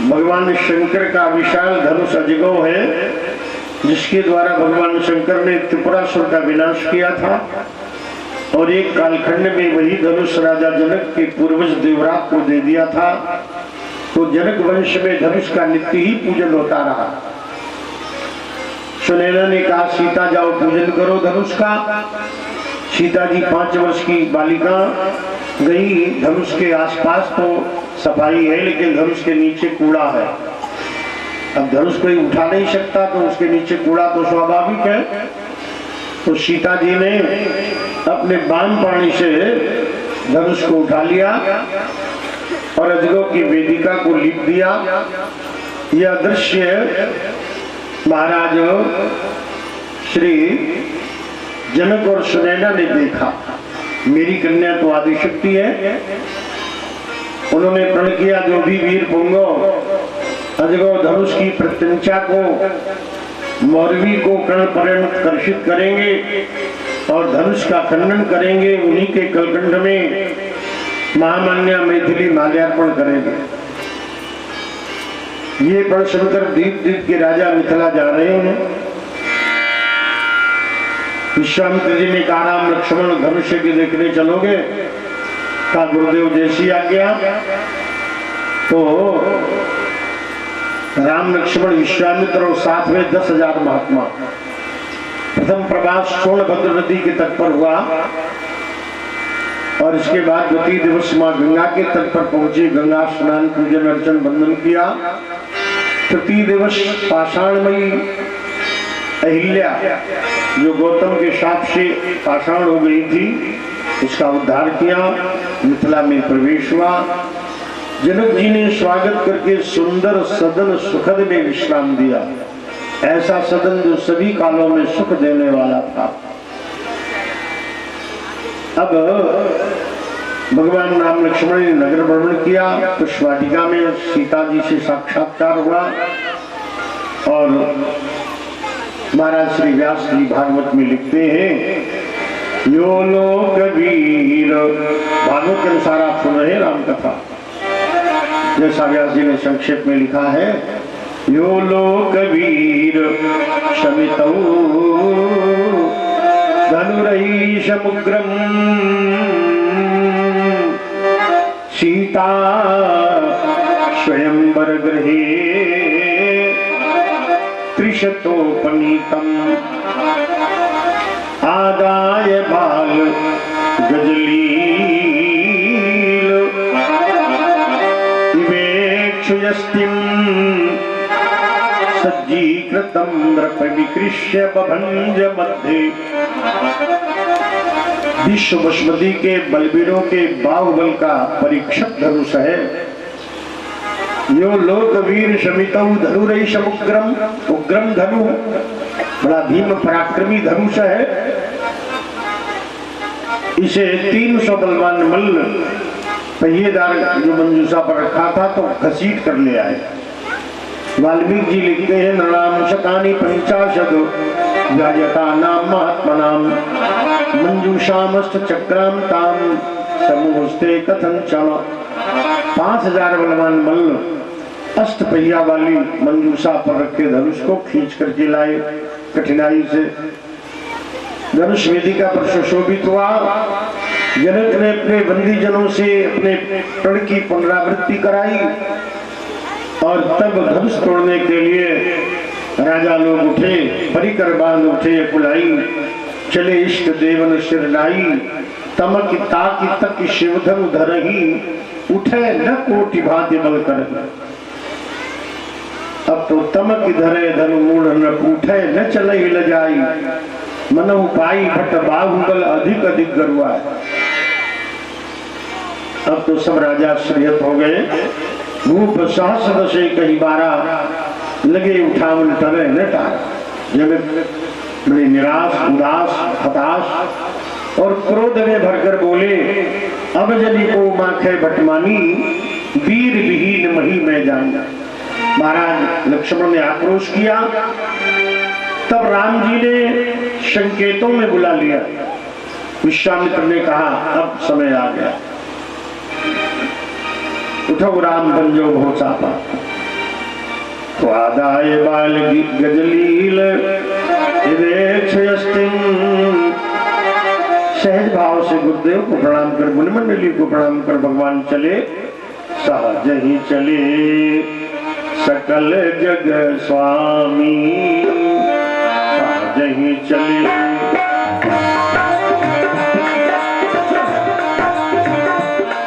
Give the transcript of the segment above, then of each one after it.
भगवान शंकर का विशाल धनुष अजगव है, जिसके द्वारा भगवान शंकर ने त्रिपुरासुर का विनाश किया था। और एक कालखंड में वही धनुष राजा जनक के पूर्वज देवराज को दे दिया था। तो जनक वंश में धनुष का नित्य ही पूजन होता रहा। सुनैना ने कहा, सीता जाओ पूजन करो धनुष का। सीता जी 5 वर्ष की बालिका गई। धनुष के आसपास तो सफाई है, लेकिन धनुष के नीचे कूड़ा है। अब धनुष कोई उठा नहीं सकता, तो उसके नीचे कूड़ा तो स्वाभाविक है। तो सीता जी ने अपने बाण पाणी से धनुष को उठा लिया और अजगव की वेदिका को लीप दिया। यह दृश्य महाराज श्री जनक और सुनैना ने देखा। मेरी कन्या तो आदिशक्ति है। उन्होंने प्रण किया, जो भी वीर पुंगो अजगव धनुष की प्रत्यंचा को मौरवी को कर्ण पर्यंत कर्षित करेंगे और धनुष का खंडन करेंगे, उन्हीं के कलकंठ में महामान्या मैथिली माल्यार्पण करेंगे। ये प्रण सुनकर दीप दीप के राजा मिथिला जा रहे हैं। विश्वामित्र जी ने कहा, राम लक्ष्मण धनुष्य के देखने चलोगे? कहा, गुरुदेव जैसी आज्ञा। तो राम लक्ष्मण विश्वामित्र और साथ में 10,000 महात्मा। प्रथम प्रवास सोनभद्र नदी के तट पर हुआ और इसके बाद द्वितीय दिवस मां गंगा के तट पर पहुंचे। गंगा स्नान पूजन अर्चन बंदन किया। तृतीय दिवस पाषाणमयी अहिल्या, जो गौतम के शाप से पाषाण हो गई थी, उसका उद्धार किया। मिथिला में प्रवेश हुआ। जनक जी ने स्वागत करके सुंदर सदन सुखद में विश्राम दिया। ऐसा सदन जो सभी कालों में सुख देने वाला था। अब भगवान राम लक्ष्मण ने नगर भ्रमण किया। पुष्पवाटिका में सीता जी से साक्षात्कार हुआ और महाराज श्री व्यास जी भागवत में लिखते हैं, यो लोक वीर। भागवत के अनुसार आप सुन रहे राम कथा, जैसा व्यास जी ने संक्षेप में लिखा है, यो लोक वीर शमितौ धनुरैषमुग्रम सीता स्वयंवर गृहे त्रिशतोपनीतम आदाय बाल गजलील इवेक्षुयस्तिम सज्जीकृतं नृप विकृष्य बभंज मध्य। विश्व बसमती के बलबीरों के बाहुबल का परीक्षक धनुष है। यो लोक वीर शमितौ धनुरैषमुग्रम। उग्रम धनु बड़ा भीम पराक्रमी धनुष है। इसे 300 बलवान मल्ल पहिएदार जो मंजूषा पर रखा था तो घसीट कर ले आए। वाल्मीकि जी लिखते हैं, नृणाम शतानि 50 व्याजता नाम महात्मनाम मंजूषामस्त चक्राम ताम समूहस्ते कथन चल। 5000 बलवान मल्ल अष्ट पहिया वाली मंजूषा पर रखे धनुष को खींच करके लाए। कठिनाई से धनुष वेदिका पर सुशोभित हुआ। जनक ने अपने बंदीजनों से अपने प्रण की पुनरावृत्ति कराई और तब धनुष तोड़ने के लिए राजा लोग उठे, परिकर बांध उठे, कुलाई चले इष्ट देवन शिरनाई। तमक ताकि तक शिवधनु धरही उठे न कोटि भांति बल कर। अब तो तमक धरे धनु मूढ़ न उठे न चले हिल जाई। मनहु पाई भट्ट बाहुबल अधिक अधिक गरुआ। अब तो सब राजा श्रेयत हो गए। भूप सहस्र से कहीं 12 लगे उठावन टरे न टार। जगत बड़े निराश उदास हताश और क्रोध में भरकर बोले, अब जनी को माखे भटमानी वीर विहीन मही में जाऊंगा। महाराज लक्ष्मण ने आक्रोश किया। तब राम जी ने संकेतों में बुला लिया। विश्वामित्र ने कहा, अब समय आ गया, उठो राम बंजो भो चापा। स्वादाय बाल गजलील सहज भाव से गुरुदेव को प्रणाम कर, मुनिमंडली को प्रणाम कर भगवान चले, सहज ही चले सकल जग स्वामी, सहज ही चले।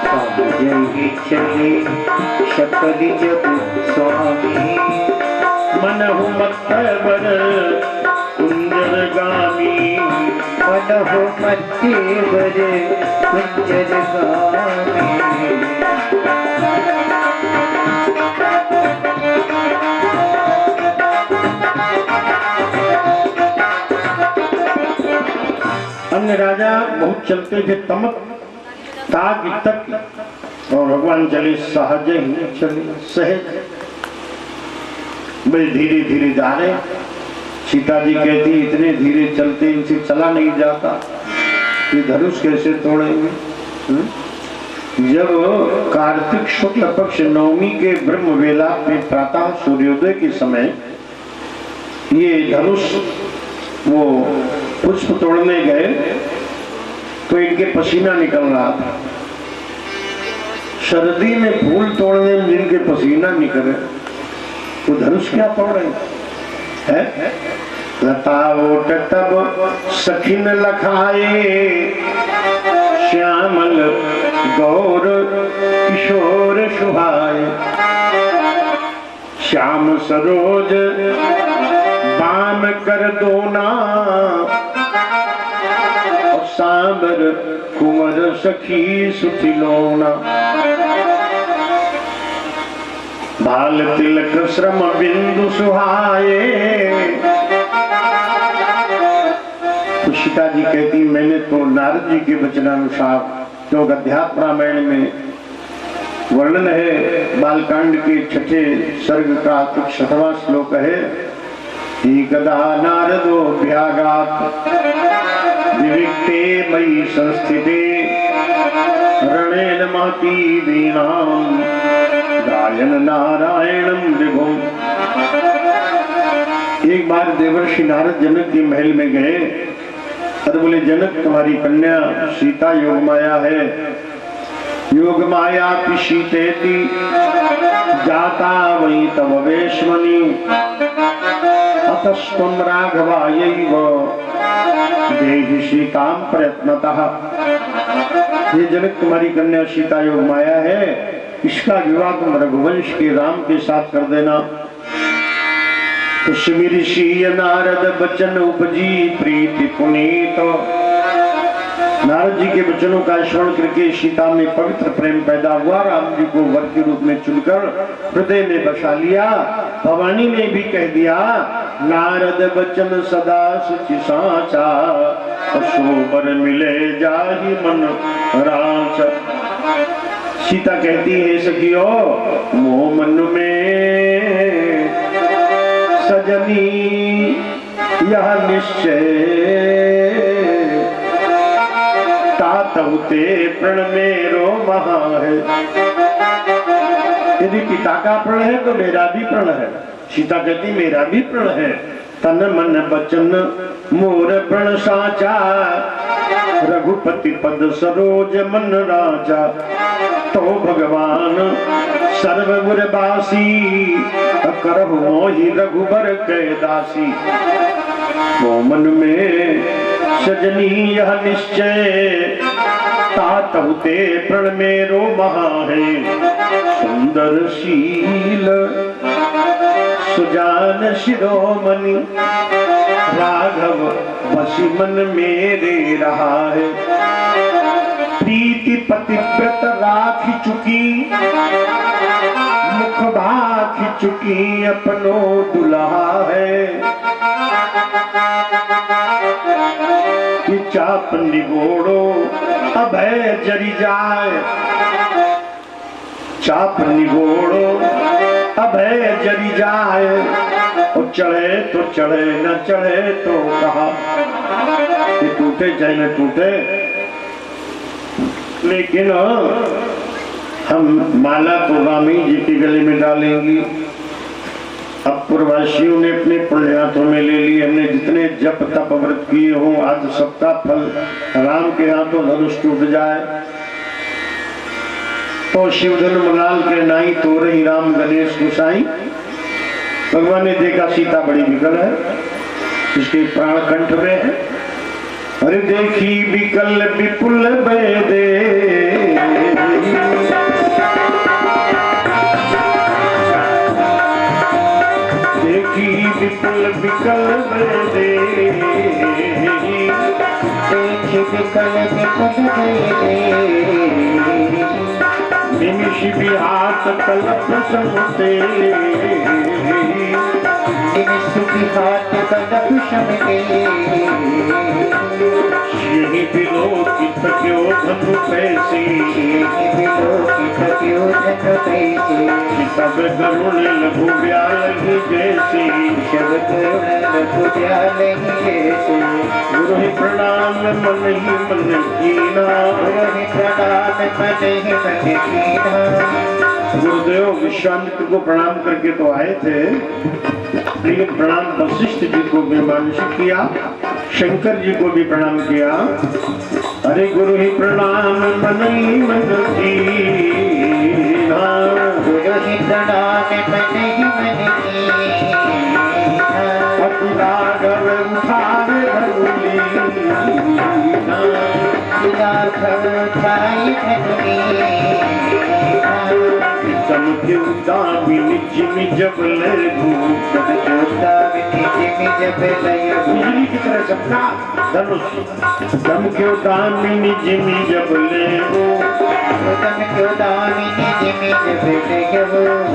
सहज ही चले सकल जग स्वामी, मनहु मत्तर कुंजरगामी, मनहु मत्तर कुंजरगामी। अन्य राजा बहुत चलते थे तमक ताक तक, और भगवान चले सहज ही चले, सहज बड़े धीरे धीरे जा रहे। सीता जी कहती इतने धीरे चलते, इनसे चला नहीं जाता, ये धनुष कैसे तोड़ेंगे। जब कार्तिक शुक्ल पक्ष नवमी के ब्रह्म वेला में प्रातः सूर्योदय के समय ये धनुष वो पुष्प तोड़ने गए तो इनके पसीना निकल रहा था। सर्दी में फूल तोड़ने में जिनके पसीना निकले वो धनुष क्या तोड़े है। लता ओट तब सखिन लखाए, श्यामल गौर किशोर सुहाए, श्याम सरोज बाम कर दोना, और सांबर कुंवर सखी सुथिलोना, भाल तिलक श्रम बिंदु सुहाए। तो सीता जी कहती मैंने तो नारद जी के वचनानुसार, जो अध्यात्म रामायण में वर्णन है बालकांड के 6ठे सर्ग का 6वां श्लोक है, गदा नारदो भ्यागात विविक्ते मयि संस्थिते, रणेन महती वीणाम गायन नारायणम विभुम। एक बार देवर्षि नारद जनक के महल में गए और बोले जनक तुम्हारी कन्या सीता योग माया है, योग माया पिशीतेति जाता वही तव वेश्मनि, अतस्त्वं राघवायैव देहि सीताम प्रयत्नतः। ये जनक तुम्हारी कन्या सीता योग माया है, इसका विवाह तुम रघुवंश के राम के साथ कर देना। तो ऋषि नारद बचन उपजी प्रीति पुनीत, नारद जी के वचनों का श्रवण करके सीता में पवित्र प्रेम पैदा हुआ। राम जी को वर के रूप में चुनकर हृदय में बसा लिया। भवानी ने भी कह दिया नारद बचन सदा सुचि साचा, सोबर मिले जाहि मन राचा। सीता कहती है सखियो मोह मन में सजनी यह निश्चय, तातहुते प्रण मेरो महा है। यदि पिता का प्रण है तो मेरा भी प्रण है। सीता कहती मेरा भी प्रण है। तन मन बचन मोर प्रण साचा, रघुपति पद सरोज मन राजा। तो भगवान सर्वगुरबासी, करहु मोहि रघुबर कै दासी। वो मन में सजनी यह निश्चय, तातहुते प्रण मेरो महा है। सुंदर शील सुजान शिरोमणि, राघव वशी मन मेरे रहा है। प्रीति पतिव्रत राखी चुकी, मुख भाखी चुकी अपनो दुल्हा है। ये चाप निगोड़ो अभय जरी जाए, चाप निगोड़ो अभय जरी जाए। और चढ़े तो चढ़े न चढ़े तो कहा, ये टूटे चाहे न टूटे, लेकिन हम माला तो रामी जी के गले में डालेंगी। अब पूर्ववासियों ने अपने पुण्य हाथों में ले लिए। हमने जितने जप तप व्रत किए हों, आज सबका फल राम के हाथों धनुष टूट जाए तो शिवधन मंगाल के नाई तो रही राम गणेश गुसाई। भगवान ने देखा सीता बड़ी विकल है, इसके प्राण कंठ में है। अरे देखी विकल विपुल बेदे, देखी विपुल विकल बेदे, देखी विकल विपुल बेदे, निमिष विहात कल्प समते, निमिष विहात कल्प समते, यही विलोकित क्यों धनु पैसे, यही विलोकित क्यों धनु पैसे, सब गरुण लघु व्यालहि जैसे, सब गरुण लघु व्यालहि जैसे, गुरु ही प्रणाम मन ही मन कीना, गुरु ही प्रणाम मन ही मन कीना। गुरुदेव विश्वामित्र को प्रणाम करके तो आए थे, लेकिन प्रणाम वशिष्ठ जी को भी मानसिक किया, शंकर जी को भी प्रणाम किया। अरे गुरु ही प्रणाम मन ही मन कीना, गुरु ही प्रणाम मन ही मन कीना, अति राघव उठाए धनुली, राघव उठाए धनुली, चमके दामिनी जिमि जब ले धूप, बिजली की तरह चमका धनुष, चमके दामिनी जिमि जब ले चमके दामिनी जिमि जब ले,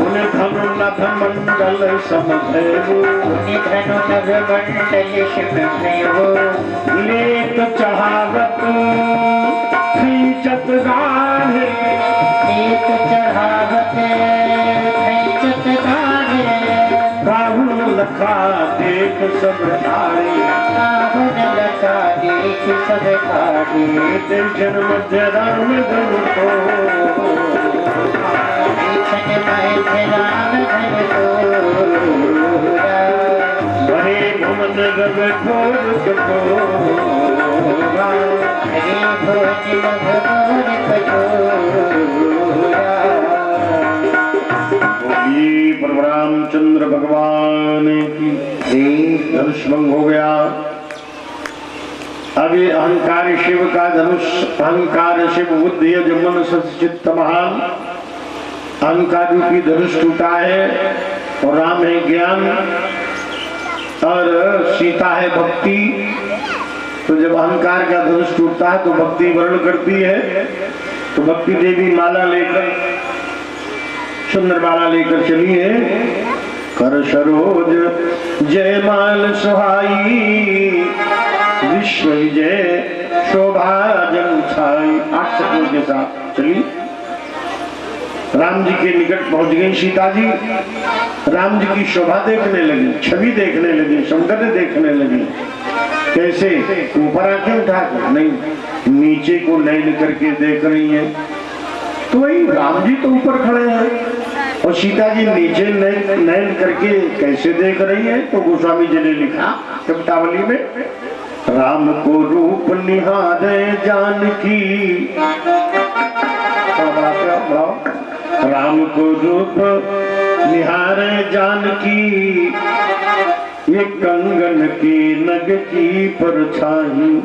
उन्हें धनु नभ मंडल समझे, उन्हें धनु नभ मंडल समझे, लेत चढ़ावत खींचत गाढ़े, लेत चढ़ावत खींचत गाढ़े, राहुल लखा देख सब ठाड़े, राहुल लखा देख सब ठाड़े, जन्म राम धनु को, राम धनु को, हरे भुवन रव घोर कठोरा, हरे भुवन रव कठोरा। बोलिए प्रभु रामचंद्र भगवान की। धनुष भंग हो गया। अब ये अहंकार शिव का धनुष, अहंकार शिव बुद्धि जमन सचित्त महान, अहंकार रूपी धनुष टूटा है और राम है ज्ञान और सीता है भक्ति। तो जब अहंकार का धनुष टूटता है तो भक्ति वर्ण करती है। तो भक्ति देवी माला लेकर, सुंदर माला लेकर चली है। कर सरोज जय माल सुहाई, विश्व विजय शोभा जन छाई। 8 शब्दों के साथ चली। राम जी के निकट पहुंच गई सीता जी। राम जी की शोभा देखने लगी, छवि देखने लगी, सौंदर्य देखने लगी। कैसे? ऊपर आंखें उठा कर नहीं, नीचे को नयन करके देख रही है। तो वही राम जी तो ऊपर खड़े हैं और सीता जी नीचे नयन करके कैसे देख रही है। तो गोस्वामी जी ने लिखा कवितावली में, राम को रूप निहारे जानकी, राम को रूप निहारे जानकी, ये कंगन की नग की परछाई।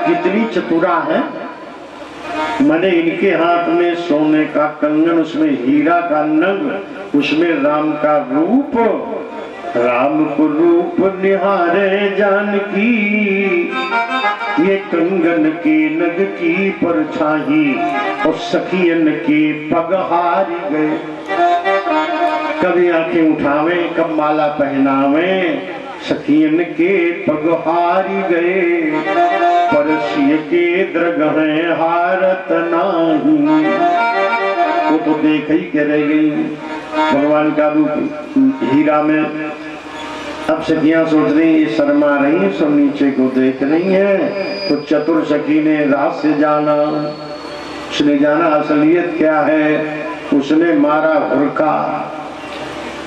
कितनी चतुरा है। मैंने इनके हाथ में सोने का कंगन, उसमें हीरा का नग, उसमें राम का रूप। राम को रूप निहारे जानकी, ये कंगन के नग की परछाई। और सखियन के पग हारी गए। कभी आंखें उठावे, कब माला पहनावे, सखियन के पग हारी गए। परसिय के द्रगह हारत नाही, वो तो देख ही के रह गई भगवान का रूप हीरा में। अब सखियां सोच रही ये शर्मा रही, सब नीचे को देख रही है। तो चतुर सखी ने रहस्य जाना, उसने जाना असलियत क्या है। उसने मारा हुरका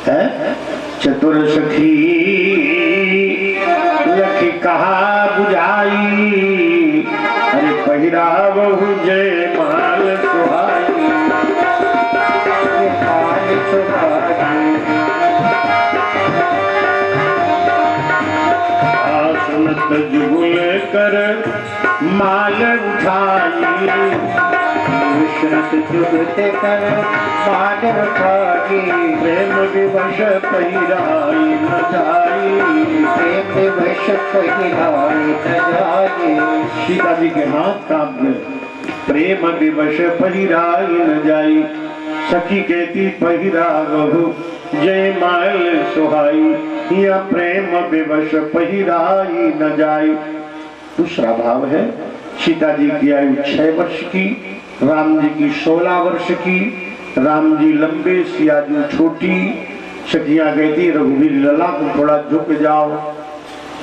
है। चतुर सखी लखी कहा बुझाई, अरे पहिरा बहु जय माल सुहाई। सुनत जुगुल कर माल उठाई, विश्रत जुगत कर माल उठाई। प्रेम विवश पहिराई न जाई, प्रेम विवश पहिराई न जाई। सीता जी के हाथ कांप गए, प्रेम विवश पहिराई न जाई। सखी कहती पहिरा बहु जय माल सुहाई, या प्रेम विवश पहिराई न जाई। दूसरा भाव है, सीता जी की आयु 6 वर्ष की, राम जी की 16 वर्ष की। राम जी लंबे, सिया जी छोटी। सखियां कहती रघुवीर लला को थोड़ा झुक जाओ,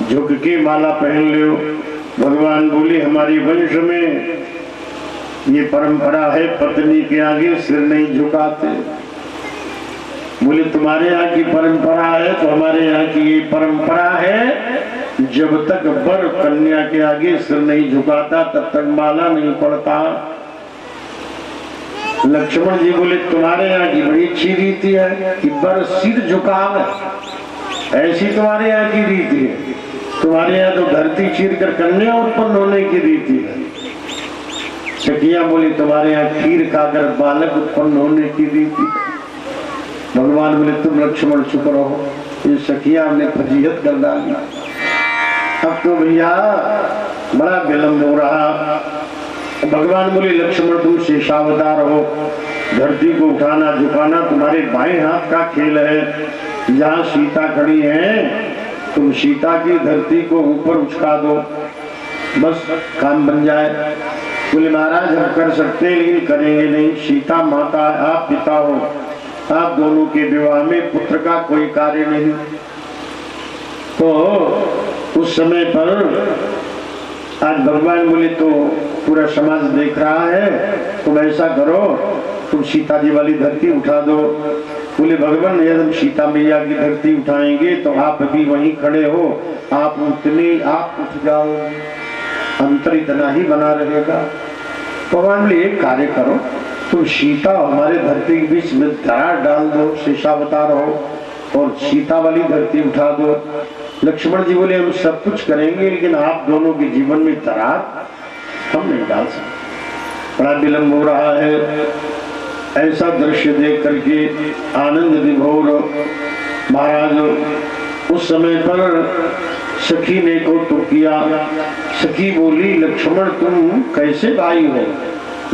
झुक के माला पहन लो। भगवान बोले हमारी वंश में ये परंपरा है, पत्नी के आगे सिर नहीं झुकाते। बोले तुम्हारे यहाँ की परंपरा है तो हमारे यहाँ की ये परंपरा है, जब तक वर कन्या के आगे सिर नहीं झुकाता तब तक माला नहीं पड़ता। लक्ष्मण जी बोले तुम्हारे यहाँ की बड़ी अच्छी रीति है कि वर सिर झुकावे, ऐसी तुम्हारे यहाँ की रीति है। तुम्हारे यहाँ तो धरती चीर कर कन्या उत्पन्न होने की रीति है। सखियां बोली तुम्हारे यहाँ खीर खाकर बालक उत्पन्न होने की रीति है। भगवान बोले तुम लक्ष्मण चुप रहो, ये सखियां ने फजीहत कर डाली। अब तो भैया बड़ा विलंब हो रहा। भगवान बोले लक्ष्मण तुम शेषावतार हो, धरती को उठाना झुकाना तुम्हारे बाएं हाथ का खेल है। जहाँ सीता खड़ी है तुम सीता की धरती को ऊपर उचका दो, बस काम बन जाए। बोले महाराज हम कर सकते हैं लेकिन करेंगे नहीं। सीता माता, आप पिता हो, आप दोनों के विवाह में पुत्र का कोई कार्य नहीं। तो उस समय पर आज भगवान बोले तो पूरा समाज देख रहा है, तुम ऐसा करो तुम सीता जी वाली धरती उठा दो। बोले भगवान यदि हम सीता मैया की धरती उठाएंगे तो आप अभी वहीं खड़े हो, आप उठ जाओ, अंतर इतना ही बना रहेगा। भगवान बोले एक कार्य करो, तुम सीता हमारे धरती के बीच में दरार डाल दो, शेषावतार हो और सीता वाली धरती उठा दो। लक्ष्मण जी बोले हम सब कुछ करेंगे लेकिन आप दोनों के जीवन में दरार हम नहीं डाल सकते, बड़ा विलंब हो रहा है। ऐसा दृश्य देख करके आनंद विभोर महाराज उस समय पर सखी ने को तो किया। सखी बोली लक्ष्मण तुम कैसे भाई हो?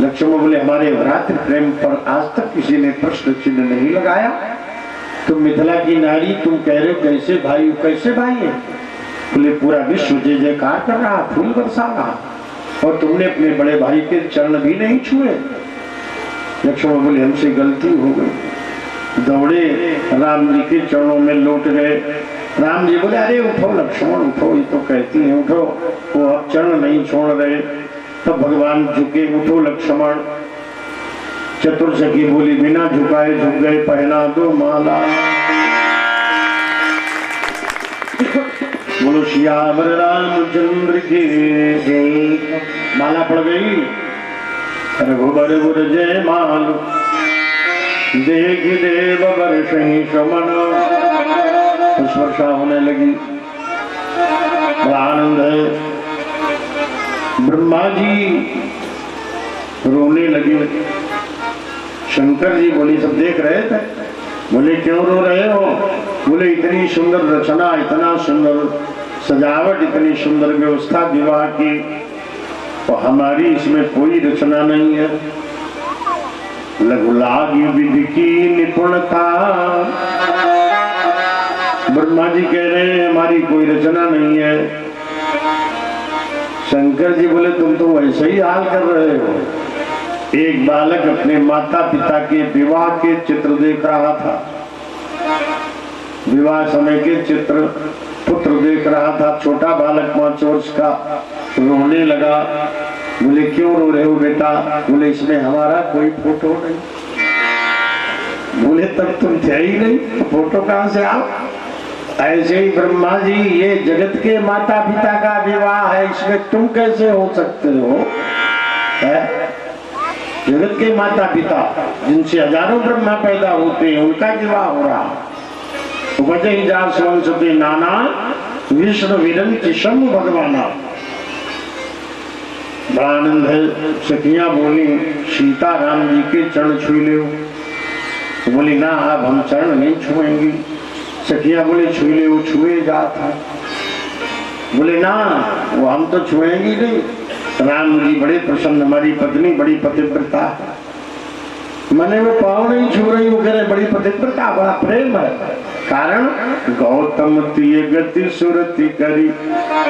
लक्ष्मण बोले हमारे भ्रातृ प्रेम पर आज तक किसी ने प्रश्न चिन्ह नहीं लगाया। तुम मिथिला की नारी, तुम कह रहे हो कैसे भाई, कैसे भाई है? बोले पूरा विश्व जय जयकार कर रहा, फूल बरसा रहा और तुमने अपने बड़े भाई के चरण भी नहीं छुए। लक्ष्मण बोले हमसे गलती हो गई। दौड़े राम जी के चरणों में लौट गए। राम जी बोले अरे उठो लक्ष्मण उठो, ये तो कहती है उठो, वो अब चरण नहीं छोड़ रहे। तब भगवान झुके, उठो लक्ष्मण। चतुर्सखी बोली बिना झुकाए झुक गए, पहना दो माला। बोलो श्याम रामचंद्र की जय। माला पड़ गई। रघुबर गुर जय माल देख देव वर्ष समन। वर्षा होने लगी, बड़ा आनंद है। ब्रह्मा जी रोने लगे। शंकर जी बोले सब देख रहे थे। बोले क्यों रो रहे हो? बोले इतनी सुंदर रचना, इतना सुंदर सजावट, इतनी सुंदर व्यवस्था विवाह की, तो हमारी इसमें कोई रचना नहीं है। लघु लागी विधि की निपुणता। ब्रह्मा जी कह रहे हैं हमारी कोई रचना नहीं है। शंकर जी बोले तुम तो वैसे ही हाल कर रहे हो। एक बालक अपने माता पिता के विवाह के चित्र देख रहा था, विवाह समय के चित्र पुत्र देख रहा था। छोटा बालक 5 वर्ष का रोने लगा। बोले क्यों रो रहे हो बेटा? बोले इसमें हमारा कोई फोटो नहीं। बोले तब तुम थे ही नहीं, तो फोटो कहां से आओ? ऐसे ही ब्रह्मा जी, ये जगत के माता पिता का विवाह है, इसमें तुम कैसे हो सकते हो? है? जगत के माता पिता जिनसे हजारों ब्रह्मा पैदा होते हैं, उनका विवाह हो रहा। उपजे ही जा स्वंसते नाना विष्णु विरंच शंभु भगवाना। बड़ा आनंद है। सखियां बोली सीता राम जी के चरण छू ले। बोली ना, अब हम चरण नहीं छुएंगी। सखियां बोले छू ले, वो छुए जाता। बोले ना, वो हम तो छुएंगी नहीं। राम जी बड़े प्रसन्न, हमारी पत्नी बड़ी पतिव्रता है, मैंने वो पाँव नहीं छू रही, वो कह रहे बड़ी पतिव्रता, बड़ा प्रेम है। कारण गौतम तिय गति सुरति करी,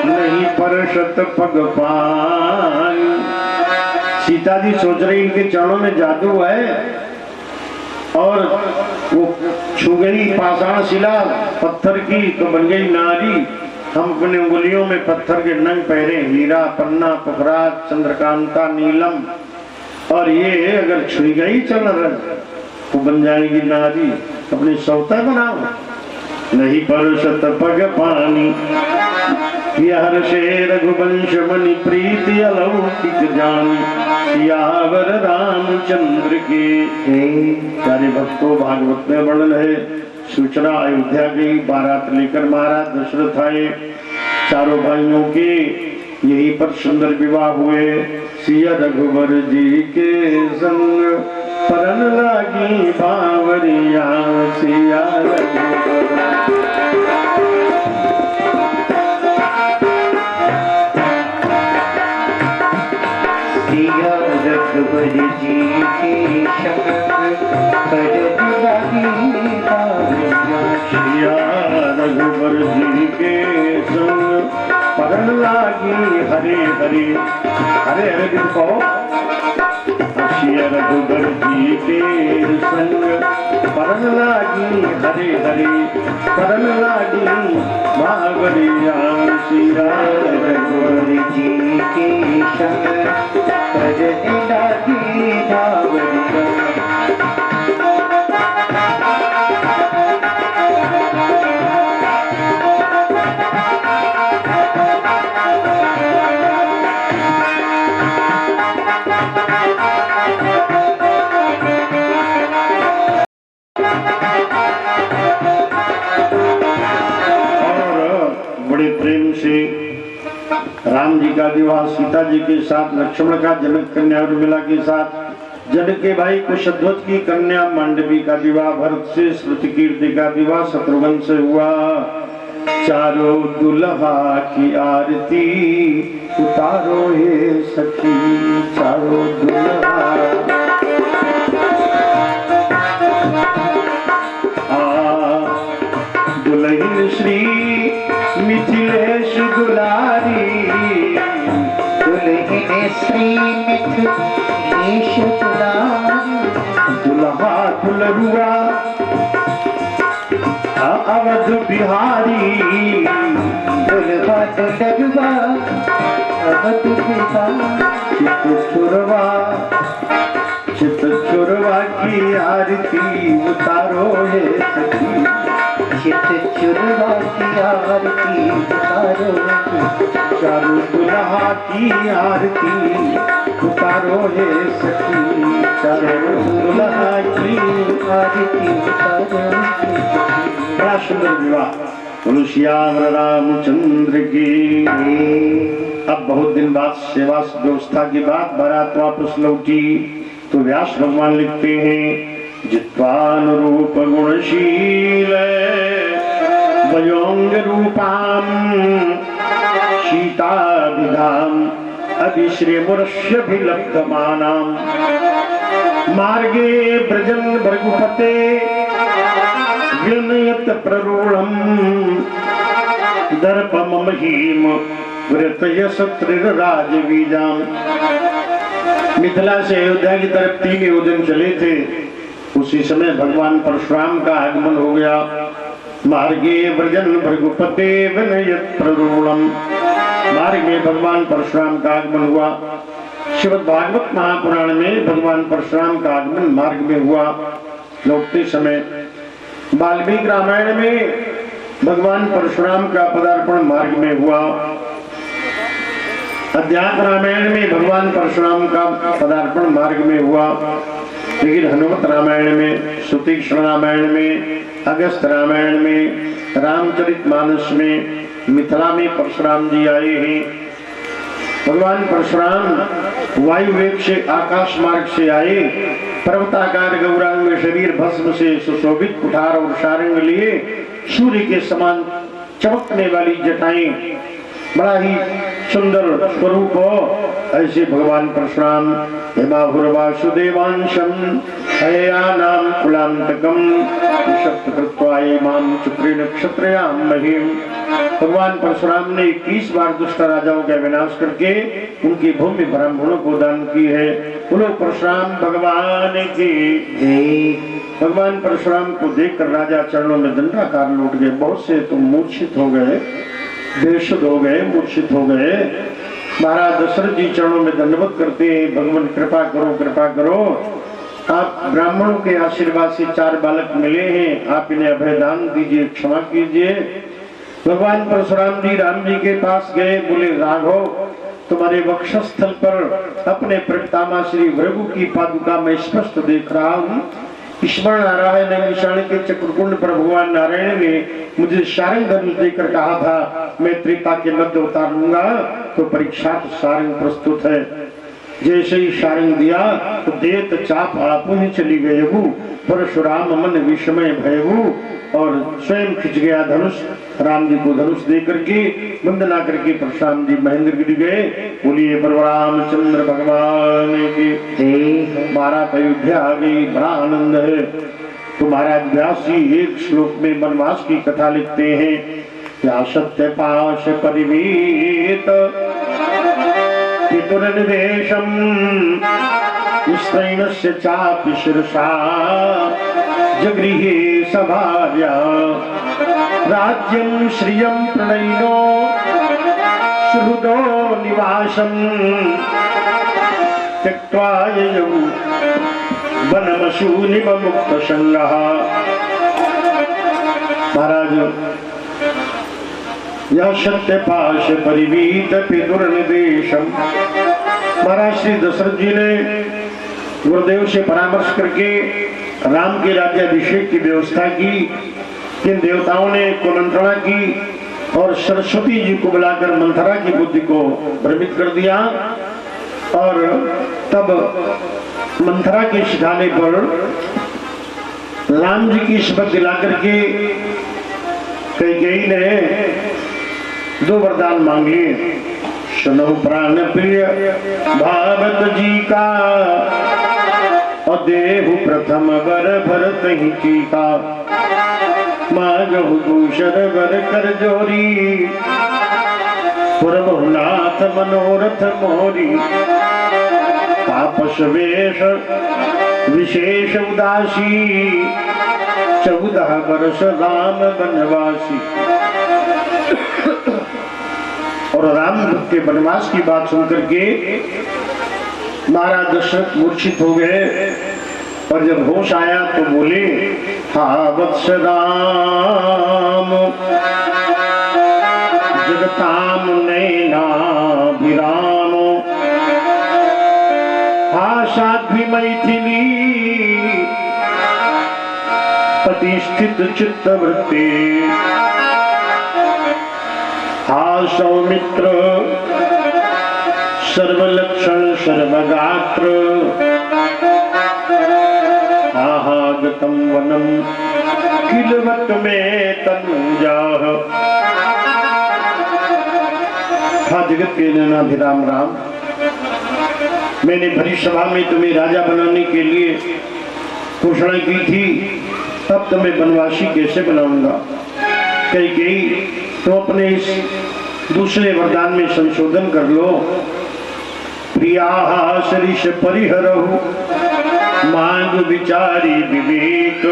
नहीं परशत पग पानी। सीता जी सोच रही इनके चरणों में जादू है, और वो छू गई पाषाण शिला पत्थर की तो बन गई नारी। हम अपने उंगलियों में पत्थर के नंग पहरे, हीरा पन्ना पुखराज चंद्रकांता नीलम, और ये अगर छुई गई चरण तो बन जाएगी नारी। अपनी सौता बनाओ, नहीं परशत पग पानी। हर से रघुवंश मणि प्रीति अलौकिक जानी, सियावर रामचंद्र के। प्यारे भक्तों, भागवत में वर्णन है। सूचना अयोध्या गई, बारात लेकर महाराज दशरथ आए। चारों भाइयों के यहीं पर सुंदर विवाह हुए। सिया रघुवर जी के संग परन लागी बावरिया। सिया रघुवर जी के संग परन लागी बावरिया। सिया रघुवर जी के संग परन लागी हरे हरे। हरे हरे किसको? सिया रघुवर जी के संग परन लागी हरे हरे। परन लागी बावरिया। सिया रघुवर जी के संग परन लागी बावरिया। राम जी का विवाह सीता जी के साथ, लक्ष्मण का जनक कन्या उर्मिला के साथ, जनक के भाई कुशध्वज की कन्या मांडवी का विवाह भरत से, श्रुतिकीर्ति का विवाह शत्रुघ्न से हुआ। चारों दुल्हा की आरती उतारो हे सखी। चारों दुल्हा दुल्हन श्री मिथिलेश दुलारी। दुल्हन श्री मिथिलेश दुलारी। दुल्हा दुल्हुआ अवध बिहारी। दुल्हा दुल्हुआ अवध बिहारी। चित चुरवा की आरती उतारो हे सखी। चित चुरवा की आरती उतारो। चारों दुल्हा की आरती उतारो हे सखी। चारों दुल्हा की आरती उतारो। बड़ा सुंदर विवाह। बोलो श्याम रामचंद्र की। अब बहुत दिन बाद सेवा व्यवस्था के बाद बारात वापस लौटी तो व्यास भगवान लिखते हैं, जित्वानुरूप गुणशील वयोंग रूपाम सीताभिधाम अभिश्रेमुरस्यभिलब्धमानाम। मार्गे ब्रजन भृगुपते विनयत प्ररूढ़म। दर्पम महीम राजवीजाम। मिथिला से अयोध्या की तरफ 3 योजन चले थे। उसी समय भगवान परशुराम का आगमन हो गया। मार्गे ब्रजन भृगुपते विनयत प्ररूढ़म। मार्ग में भगवान परशुराम का आगमन हुआ। श्रीमद् भागवत महापुराण में भगवान परशुराम का आगमन मार्ग में हुआ। लौटते समय वाल्मीकि रामायण में भगवान परशुराम का पदार्पण मार्ग में हुआ, अध्यात्म रामायण में भगवान परशुराम का पदार्पण मार्ग में हुआ, लेकिन हनुमत रामायण में, सुतीक्ष्ण रामायण में, अगस्त रामायण में, रामचरितमानस में, मिथिला में परशुराम जी आए हैं। भगवान परशुराम वायु वेग से आकाश मार्ग से आए, पर्वताकार गौरांग शरीर भस्म से सुशोभित कुठार और सारंग लिए, सूर्य के समान चमकने वाली जटाएं, बड़ा ही सुंदर स्वरूप हो। ऐसे भगवान परशुराम हेमाभुर्वासुदेवांशम हयानाम कुलांतकम शक्तकृत्वाय माम चक्रेण क्षत्रयाम महीम। भगवान परशुराम ने 21 बार दुष्ट राजाओं का विनाश करके उनकी भूमि ब्राह्मणों को दान की है। बोलो परशुराम भगवान की जय। भगवान परशुराम को देखकर राजा चरणों में दंडाकार लौट गए। बहुत से तो मूर्छित हो गए, बेसुध हो गए, मूर्छित हो गए। महाराज दशरथ जी चरणों में दंडवत करते हैं, भगवान कृपा करो, कृपा करो। आप ब्राह्मणों के आशीर्वाद से 4 बालक मिले हैं, आप इन्हें अभयदान दीजिए, क्षमा कीजिए। भगवान परशुराम जी राम जी के पास गए, बोले राघव तुम्हारे वक्षस्थल पर अपने पितामह श्री भृगु की पादुका में स्पष्ट देख रहा हूँ। स्मरण आ रहा है नैमिषारण्य के चक्रकुंड पर भगवान नारायण ने मुझे सारंग धनुष देकर कहा था मैं त्रेता के मध्य उतार लूंगा, तो परीक्षार्थ सारंग प्रस्तुत है। जैसे ही सारंग दिया तो देत चाप आपू ही चली गए, परशुराम मन विषमय भयभू, और स्वयं खिंच गया धनुष। राम जी को धनुष दे करके वंदना करके परशुराम जी महेंद्र गिर गए। बोलिए प्रभु रामचंद्र भगवान की जय। महाराज अयोध्या आ गई, बड़ा आनंद है। तो महाराज व्यास जी एक श्लोक में वनवास की कथा लिखते हैं। या सत्य पाश परिवीत पितुर्निवेशम स्त्रैणस्य चापि शिरसा जगृहे सभार्या राज्यं श्रियं प्रणयिनो सुहृदो निवासं त्यक्त्वा ययौ वनमशूनिममुक्तसङ्गः। महाराज यह सत्यपाश परिवीत पितुर्निदेशम। महाराज श्री दशरथ जी ने गुरुदेव से परामर्श करके राम के राज्याभिषेक की व्यवस्था की। किन देवताओं ने कुमंत्रणा की और सरस्वती जी को बुलाकर मंथरा की बुद्धि को भ्रमित कर दिया, और तब मंथरा के सिखाने पर राम जी की शपथ दिला करके कैकेयी ने 2 वरदान मांग लिए। सुनो प्राण प्रिय भावत जी का, और देहु प्रथम वर भरत ही टीका। मांगहु दूसर वर कर जोरी, पुरमुनाथ मनोरथ मोरी। तापस वेश विशेष उदासी, 14 वर्ष राम वनवासी। और राम के वनवास की बात सुनकर के महाराज दशरथ मूर्छित हो गए, और जब होश आया तो बोले हा वत्स राम जगताम नैनाभिराम, हा साध्वी मैथिली प्रतिष्ठित चित्तवृत्ति। हा सौमित्र सर्वलक्षण सर्वगात्र, आहागतम वनम किलवत में तनुजाः। हा जगत के नैनाभिराम राम, मैंने भरी सभा में तुम्हें राजा बनाने के लिए घोषणा की थी, तब तुम्हें वनवासी कैसे बनाऊंगा। कैकेयी तो अपने इस दूसरे वरदान में संशोधन कर लो। प्रिया सरिष परिहरहु मांग विचारी विवेक,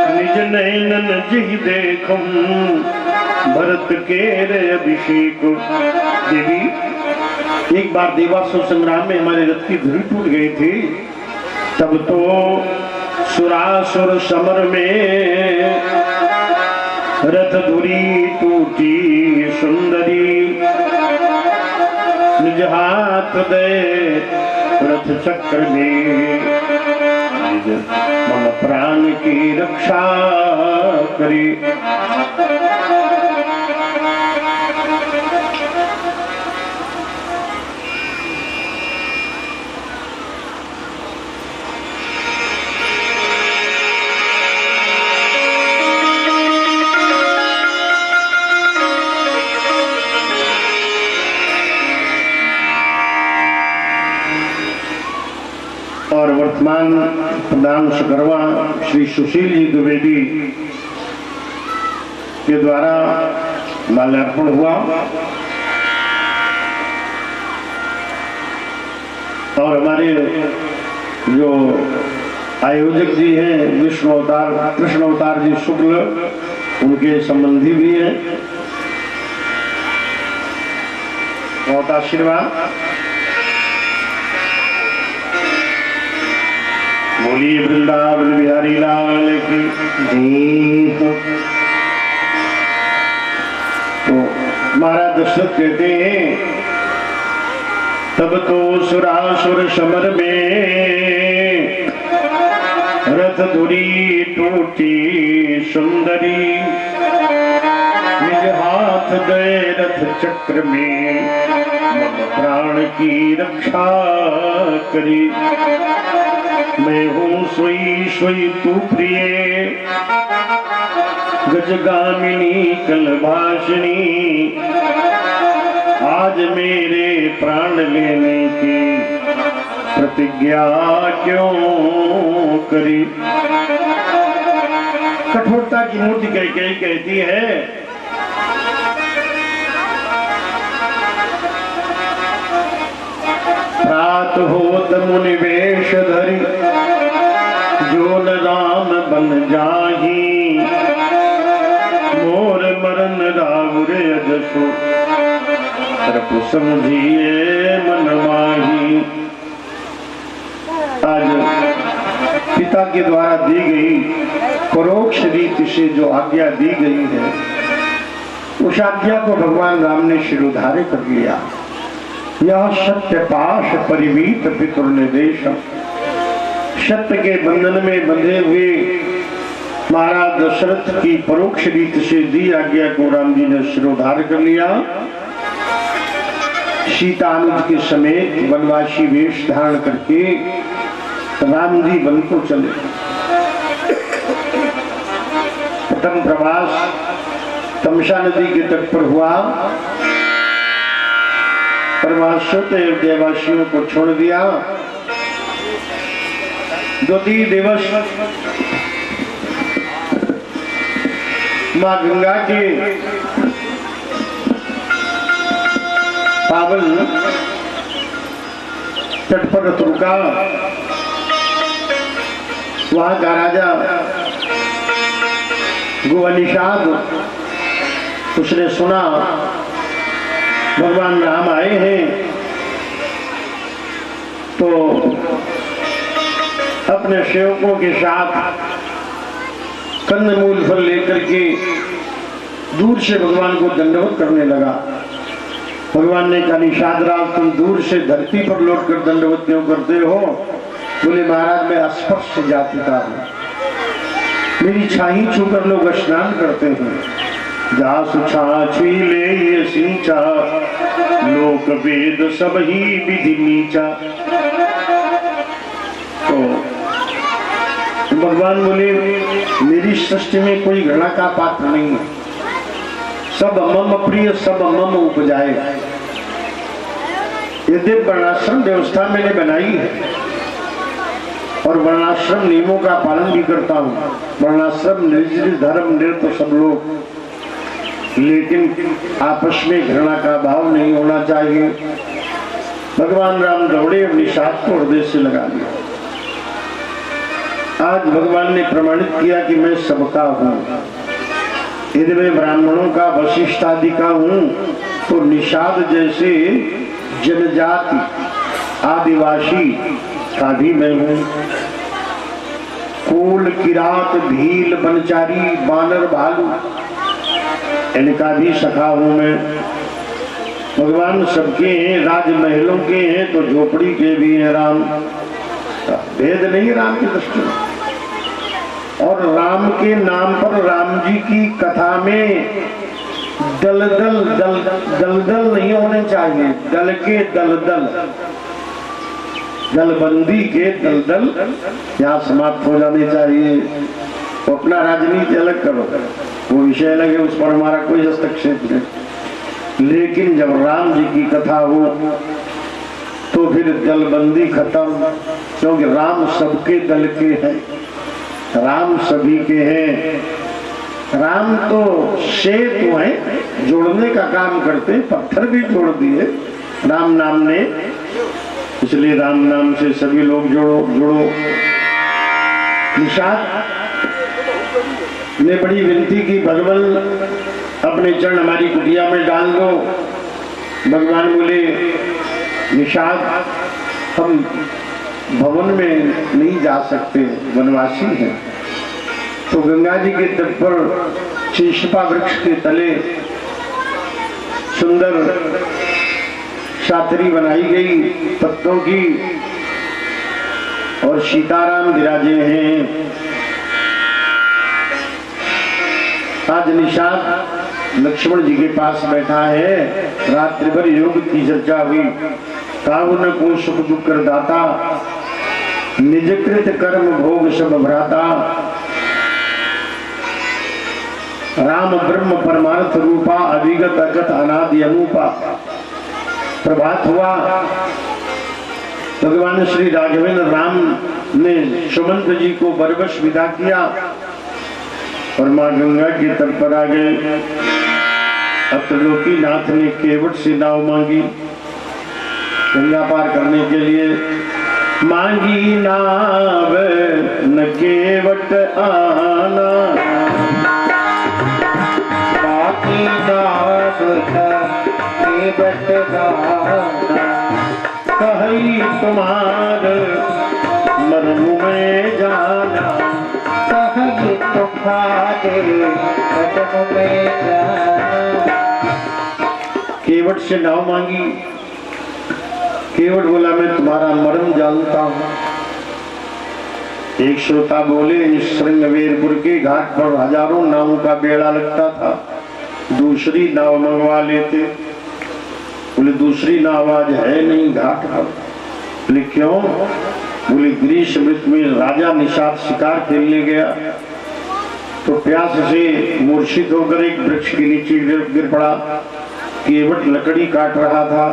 निज नैनन जिहि देखुं भरत के अभिषेक। देवी एक बार देवासुर संग्राम में हमारे रथ की धुरी टूट गई थी, तब तो सुरासुर समर में रथ धुरी टूटी सुंदरी, निज हाथ दे रथ चक्र में, निज मम प्राण की रक्षा करी। और वर्तमान प्रधान सकरवा श्री सुशील जी द्विवेदी के द्वारा माल्यार्पण हुआ और हमारे जो आयोजक जी हैं विष्णु अवतार कृष्ण अवतार जी शुक्ल, उनके संबंधी भी हैं। बहुत आशीर्वाद। बोलिए वृंदावन बिहारी लाल की जय। तो महाराज दशरथ कहते हैं तब तो सुरासुर समर में रथ धुरी टूटी सुंदरी, निज हाथ गए रथ चक्र में, मम प्राण की रक्षा करी। मैं हूँ सोई सोई तू प्रिय, गजगामिनी कलभाषिणी, आज मेरे प्राण लेने की प्रतिज्ञा क्यों करी। कठोरता की मूर्ति कह कहती है प्रात होत मुनि वेश धरी, जो न राम बन जाही, मोर मरन रावुर अजसो, प्रभु समझिए मन माही। आज पिता के द्वारा दी गई परोक्ष रीति से जो आज्ञा दी गई है, उस आज्ञा को भगवान राम ने शिरोधार्य कर लिया। यह सत्य पाश परिवीत पितुर निर्देश, सत्य के बंधन में बंधे हुए महाराज दशरथ की परोक्ष रीति से दी आज्ञा को राम जी ने शिरोधार्य कर लिया। सीता अनुज के समेत वनवासी वेश धारण करके राम जी वन को चले। प्रथम प्रवास तमसा नदी के तट पर हुआ। परमाश्वत देववासियों को छोड़ दिया। 2-3 दिवस मां गंगा के पावन तट पर रुका। वहां का राजा गोवनिषाद, उसने सुना भगवान राम आए हैं, तो अपने सेवकों के साथ कंदमूल फल लेकर के दूर से भगवान को दंडवत करने लगा। भगवान ने कहा निषाद राज, तुम दूर से धरती पर लौट कर दंडवत क्यों करते हो? बोले महाराज मैं अस्पर्श जाति का हूं, मेरी छाही छूकर लोग स्नान करते हैं। जा सुछा छीले ये सिंचा, लोक वेद सब ही विधि नीचा। तो भगवान बोले मेरी सृष्टि में कोई घृणा का पात्र नहीं है, सब मम प्रिय सब मम उपजाए। यदि वर्णाश्रम व्यवस्था मैंने बनाई है और वर्णाश्रम नियमों का पालन भी करता हूँ, वर्णाश्रम निर्जल धर्म निरत सब लोग, लेकिन आपस में घृणा का भाव नहीं होना चाहिए। भगवान राम दौड़े और निषाद को हृदय से लगा दिया। आज भगवान ने प्रमाणित किया कि मैं सबका हूँ। यदि मैं ब्राह्मणों का वशिष्ठ आदि का हूँ, तो निषाद जैसे जनजाति आदिवासी का भी मैं हूँ। मूल किरात भील बनचारी बानर भालू, इनका भी सखा हूं मैं। भगवान सबके हैं, राजमहलों के हैं तो झोपड़ी के भी हैं राम। भेद नहीं राम की दृष्टि में। और राम के नाम पर राम जी की कथा में दलदल नहीं होने चाहिए, दल के दलदल, दलबंदी के दलदल यहाँ समाप्त हो जाने चाहिए। तो अपना राजनीति अलग करो, वो विषय अलग है, उस पर हमारा कोई हस्तक्षेप नहीं। लेकिन जब राम जी की कथा हो तो फिर दलबंदी खत्म, क्योंकि राम सबके दल के हैं, राम सभी के हैं। राम तो सेतु है, जोड़ने का काम करते, पत्थर भी जोड़ दिए राम नाम ने, इसलिए राम नाम से सभी लोग जुड़ो। निषाद ने बड़ी विनती की, भगवान अपने चरण हमारी कुटिया में डाल दो। भगवान बोले निषाद हम भवन में नहीं जा सकते, वनवासी हैं। तो गंगा जी के तट पर शीशपा वृक्ष के तले सुंदर छात्री बनाई गई पत्तों की, और सीताराम विराजे हैं। आज निषाद लक्ष्मण जी के पास बैठा है, रात्रि भर योग की चर्चा हुई। काउन को सुख दुख कर दाता, निजकृत कर्म भोग सब भ्राता। राम ब्रह्म परमार्थ रूपा, अविगत अगत अनादि अनूपा। प्रभात हुआ, भगवान श्री राघवेंद्र राम ने सुमंत जी को बरबस विदा किया और मां गंगा के तट पर आ गए। अब त्रिलोकी नाथ ने केवट से नाव मांगी गंगा पार करने के लिए। मांगी नाव न केवट आना, बाकी नाव केवट गाना। कही तुम्हार मरम में जाना, कही तुम्हारे कदम में जाना। केवट से नाव मांगी। केवट बोला मैं तुम्हारा मर्म जानता हूं। एक श्रोता बोले इस श्रृंगवेरपुर के घाट पर हजारों नावों का बेड़ा लगता था, दूसरी नाव मंगवा लेते। बोले दूसरी नाव आज है नहीं घाट पर। बोले क्यों? बोले ग्रीष्म ऋतु में राजा निषाद शिकार खेलने गया तो प्यास से मूर्छित होकर एक वृक्ष के नीचे गिर पड़ा। केवट लकड़ी काट रहा था,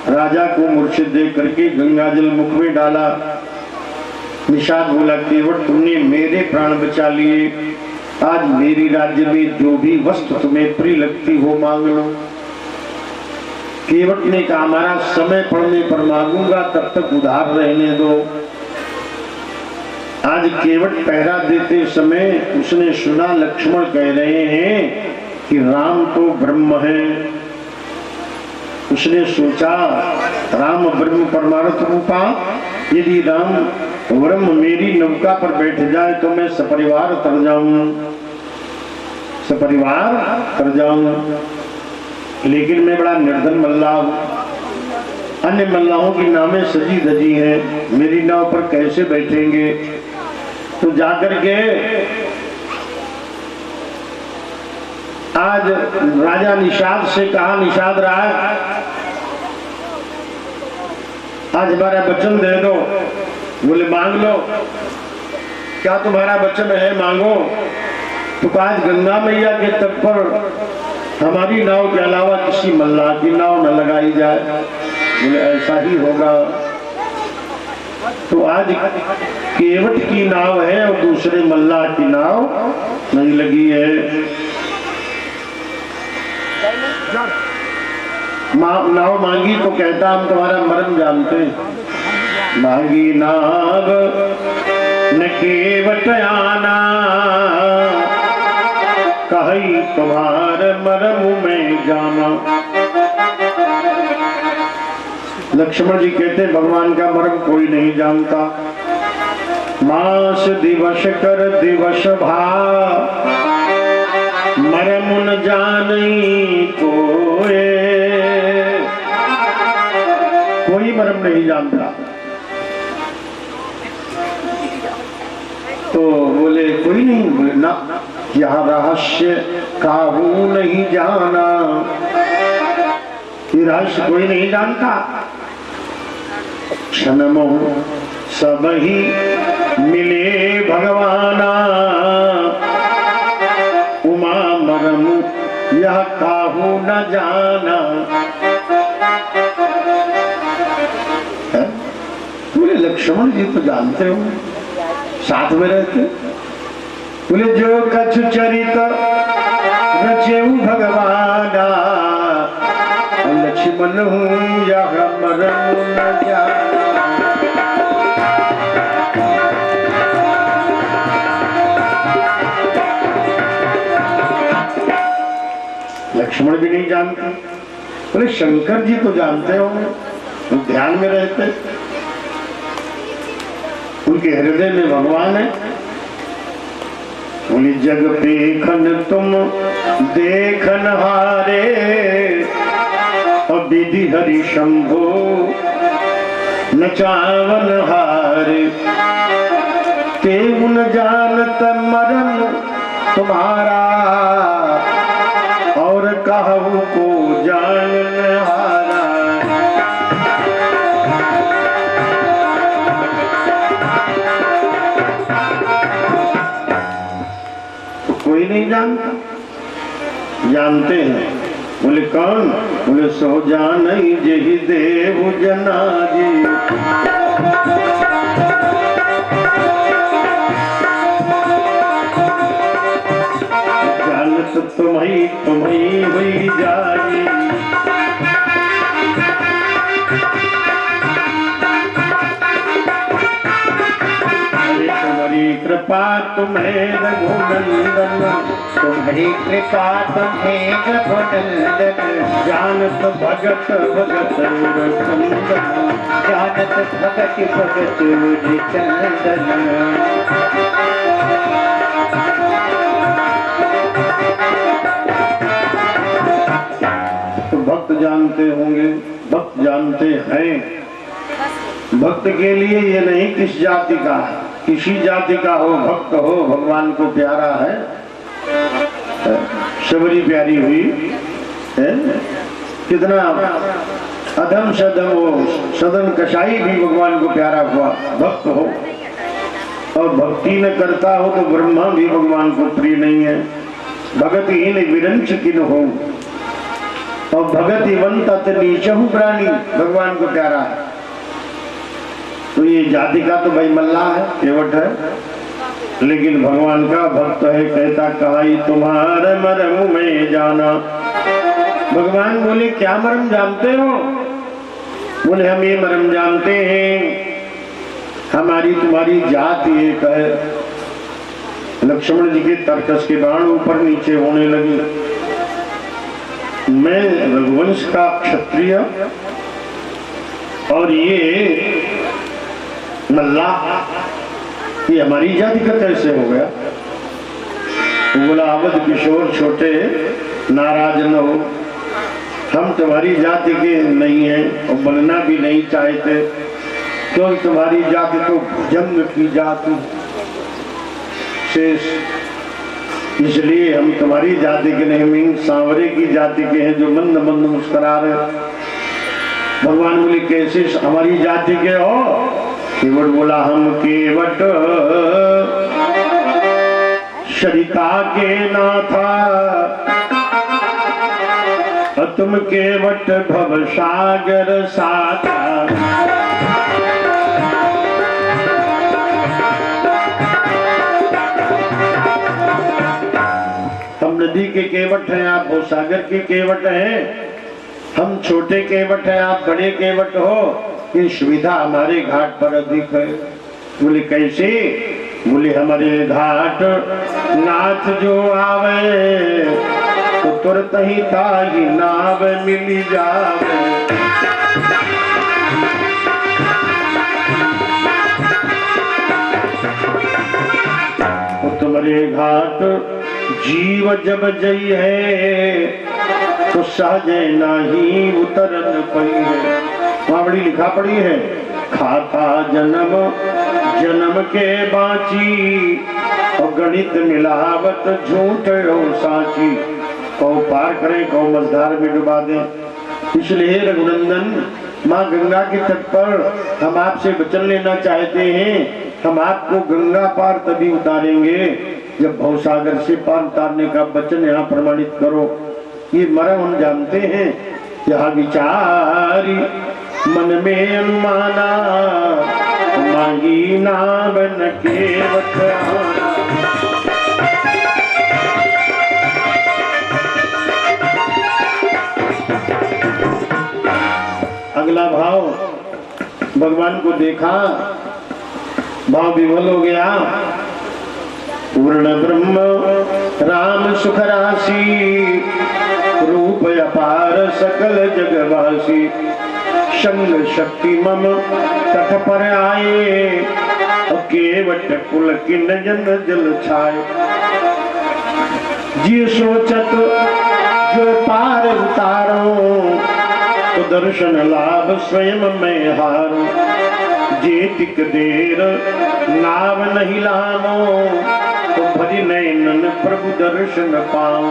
राजा को मूर्छित देख करके गंगा जल मुख में डाला। निषाद बोला केवट तुमने मेरे प्राण बचा लिए, आज मेरी राज्य में जो भी वस्तु तुम्हें प्रिय लगती हो मांग लो। केवट ने कहा हमारा समय पड़ने पर मांगूंगा, तब तक उधार रहने दो। आज केवट पहरा देते समय उसने सुना लक्ष्मण कह रहे हैं कि राम तो ब्रह्म है। उसने सोचा राम ब्रह्म परमार्थ रूपा, यदि राम ब्रह्म मेरी नौका पर बैठ जाए तो मैं सपरिवार तर जाऊं, सपरिवार तर जाऊं। लेकिन मैं बड़ा निर्धन मल्लाह हूं, अन्य मल्लाहों की नावें सजी धजी हैं, मेरी नाव पर कैसे बैठेंगे? तो जाकर के आज राजा निषाद से कहा, निषाद राज आज हमारा वचन दे दो। बोले मांग लो, क्या तुम्हारा वचन है? मांगो। तो आज गंगा मैया के तट पर हमारी नाव के अलावा किसी मल्लाह की नाव न लगाई जाए। बोले ऐसा ही होगा। तो आज केवट की नाव है और दूसरे मल्लाह की नाव नहीं लगी है। नाव मांगी तो कहता हम तुम्हारा मर्म जानते। मांगी नाव न केवट आना, कही तुम्हारे मर्म में जाना। लक्ष्मण जी कहते भगवान का मर्म कोई नहीं जानता। मास दिवस कर दिवस भाव मरम न जानई कोई मरम नहीं जानता। तो बोले कोई नहीं, बोले ना, यह रहस्य काहू नहीं जाना, ये रहस्य कोई नहीं जानता। क्षणमो सब ही मिले भगवाना, उमा मरम यह काहू न जाना। बोले लक्ष्मण जी तो जानते हो, साथ में रहते। बोले जो कछु चरित रचेऊ भगवाना, लक्ष्मण हूँ यह मरम न जाना। लक्ष्मण भी नहीं जानते। बोले शंकर जी तो जानते हो, ध्यान में रहते, उनके हृदय में भगवान है। बोले जग देखन तुम देखन हारे, और विधि हरि शंभो नचावन हारे। ते उन जानत मरम तुम्हारा, और कहू को जानन हारा। तो कोई नहीं जानता, जानते हैं। बोले कौन? बोले सो जानई जेहि देव जनाजी। जानत तुम्ही हुई जाई। तुम्हारी कृपा तुम्हें रघुनंदन, तुम्हारी कृपा तुम्हें रघुनंदन। जानत भगत भगत चंदन, जानत भगत भगत चंदन। तो भक्त जानते होंगे, भक्त जानते हैं। भक्त के लिए ये नहीं किस जाति का है, किसी जाति का हो, भक्त हो, भगवान को प्यारा है। शबरी प्यारी हुई है, कितना अधम सदम हो, सदन कसाई भी भगवान को प्यारा हुआ, भक्त हो। और भक्ति न करता हो तो ब्रह्मा भी भगवान को प्रिय नहीं है। भगतहीन विरंच किन हो, और भगतिवंत अत नीचहु प्राणी भगवान को प्यारा है। तो ये जाति का तो भाई मल्ला है, केवट है, लेकिन भगवान का भक्त है। कहता कहाई तुम्हारे मरम में जाना। भगवान बोले क्या मरम जानते हो? बोले हम ये मरम जानते हैं, हमारी तुम्हारी जात एक है। लक्ष्मण जी के तर्कस के बाण ऊपर नीचे होने लगे। मैं रघुवंश का क्षत्रिय, और ये मल्ला, ये हमारी जाति का कैसे हो गया? तो बोला अवध किशोर छोटे, नाराज न हो, हम तुम्हारी जाति के नहीं हैं और बनना भी नहीं चाहते, क्योंकि तुम्हारी जाति तो भुजंग की जाति शेष, इसलिए हम तुम्हारी जाति के नहीं, सांवरे की जाति के हैं जो मंद मंद मुस्कुरा रहे। भगवान बोले कैसे हमारी जाति के हो? केवट बोला हम केवट सरिता के नाथा, और तुम केवट भव सागर साथा। हम नदी के केवट हैं, आप वो सागर के केवट हैं। हम छोटे केवट हैं, आप बड़े केवट हो। ये सुविधा हमारे घाट पर अधिक है। बोले कैसे? बोले हमारे घाट नाथ जो आवे, तो तुरंत ही ताही नाव मिली जावे। ऊपरे घाट जीव जब जई है तो सहजे नाही उतरन पई है। वहां बड़ी लिखा पड़ी है, खाता जन्म जन्म के बाची और गणित मिलावत झूठ और साची। कौ पार करें कौ मझधार में डुबा दें। इसलिए रघुनंदन माँ गंगा के तट पर हम आपसे वचन लेना चाहते हैं। हम आपको गंगा पार तभी उतारेंगे जब भवसागर से पार उतारने का वचन यहाँ प्रमाणित करो। ये मर्म हम जानते हैं। यहाँ विचारी मन में अनुमाना मांगी नावन के वचन। अगला भाव, भगवान को देखा, भाव विवल हो गया। पूर्ण ब्रह्म राम सुख राशि रूप अपार सकल जगवासी। संग शक्ति मम तट पर आए और केवट कुल किन जन जल छाए। जी सोचत जो पार उतारो तो दर्शन लाभ स्वयं में हारो। जेतिक देर नाव नहीं लामो तो भरी नैनन प्रभु दर्शन पाओ।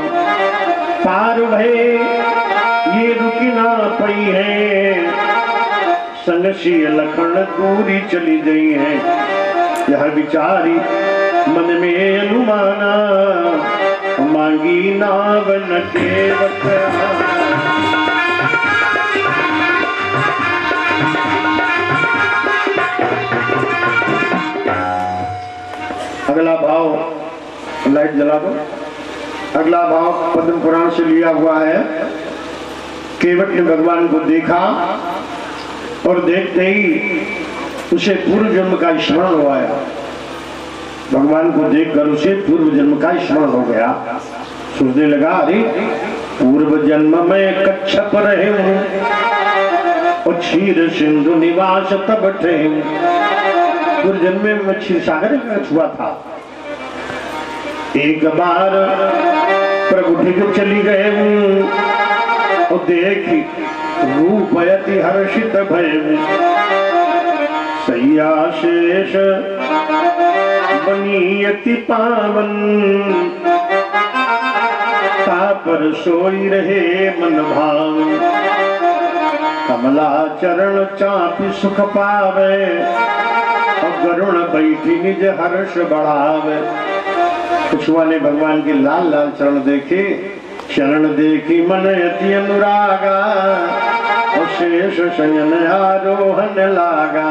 पार भय ये रुकी ना पई है संगसी लखन दूरी चली गई है। यह विचारी मन में अनुमाना मांगी नावन के वचन। अगला भाव, लाइट जला दो। अगला भाव पद्म पुराण से लिया हुआ है। केवट ने भगवान को देखा और देखते ही उसे पूर्व जन्म का स्मरण हो आया। भगवान को देखकर उसे पूर्व जन्म का स्मरण हो गया। सोचने लगा, अरे पूर्व जन्म में कच्छप रहे हूं और क्षीर सिंधु निवास तब थे। पूर्व जन्म में मैं क्षीर सागर में छुआ था। एक बार प्रभु ढिग चली गए और देखी रूप अति हर्षित भय। सैया शेष बनी अति पावन तापर सोई रहे मन भाव। कमला चरण चापी सुख पावे और गरुण बैठी निज हर्ष बढ़ावे। कुछुआ ने भगवान के लाल लाल चरण देखे, शरण देखी मन अति अनुरागा और शेष शयन आरोहण लागा।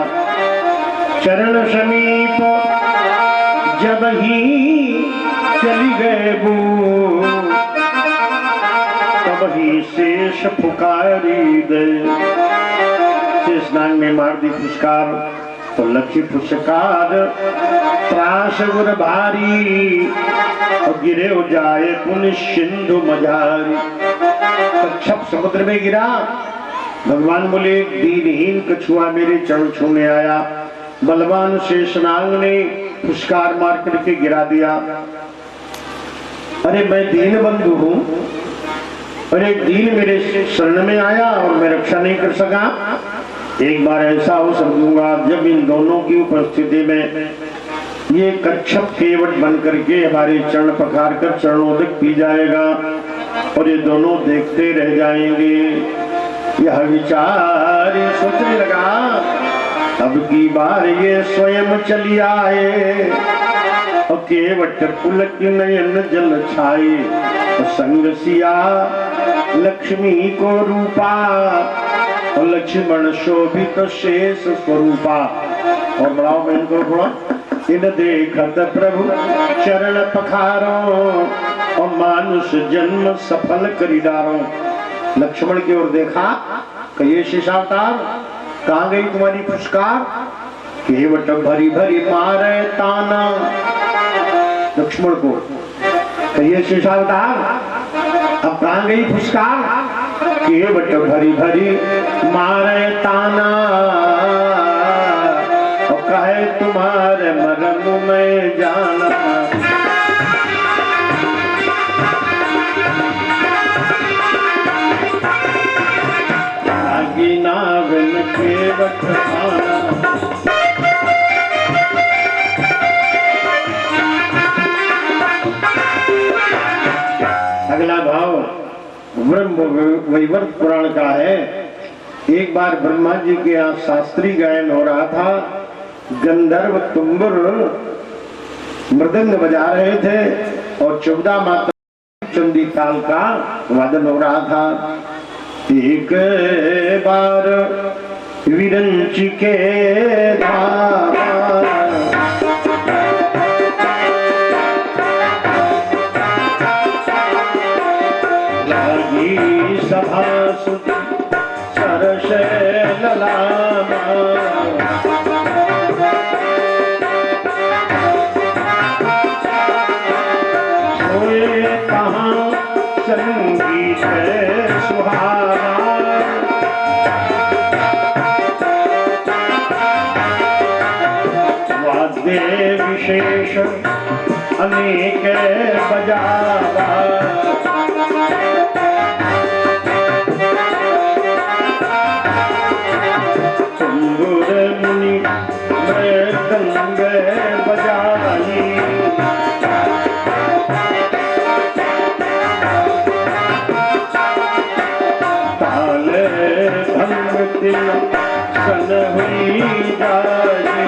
चरण समीप जब ही चली गए वो तब ही शेष पुकारी दे। शेष नाग ने मार दी फुसकार तो लक्ष्य फुसकार त्रास गुर भारी और गिरे हो जाए पुण्य सिंधु मझारी। कच्छप समुद्र में गिरा। भगवान बोले, दीनहीन कछुआ मेरे चरण छूने आया। बलवान शेषनाग ने फुसकार मार करके गिरा दिया। अरे मैं दीन बंधु हूं और एक दीन मेरे शरण में आया और मैं रक्षा नहीं कर सका। एक बार ऐसा हो समझूंगा जब इन दोनों की उपस्थिति में ये कच्छप केवट बन करके हमारे चरण पखार कर चरणोदक पी जाएगा और ये दोनों देखते रह जाएंगे। यह विचार सोचने लगा, अब की बार ये स्वयं चली आए और केवट पुलक नयन जल छाए। संग सिया लक्ष्मी को रूपा और लक्ष्मण शोभित शेष स्वरूपा। और बढ़ाओ बहन को थोड़ा। इन देखत प्रभु चरण पखारो और मानुष जन्म सफल करी डारो। लक्ष्मण की ओर देखा, कहिए शेषावतार कहाँ गई तुम्हारी फुसकार। केवट भरी भरी मारे ताना। लक्ष्मण को कहिए शेषावतार अब कहाँ गई फुसकार। केवट भरी भरी मारे ताना और कहे तुम्हारे मरम में जाना। केवट आना। अगला भाव ब्रह्म वैवर्त पुराण का है। एक बार ब्रह्मा जी के यहाँ शास्त्रीय गायन हो रहा था। गंधर्व तुम्बुर मृदंग बजा रहे थे और चौदा मात्रा चंडी ताल का वादन हो रहा था। एक बार विरंच के लागी सभा सुध सरस ललामा। कहाँ संगीत सुहाना। वाद्य विशेष अनेक बजावा। तुम्बुर मुनि मृदंग बजाई। सन हुई जाई।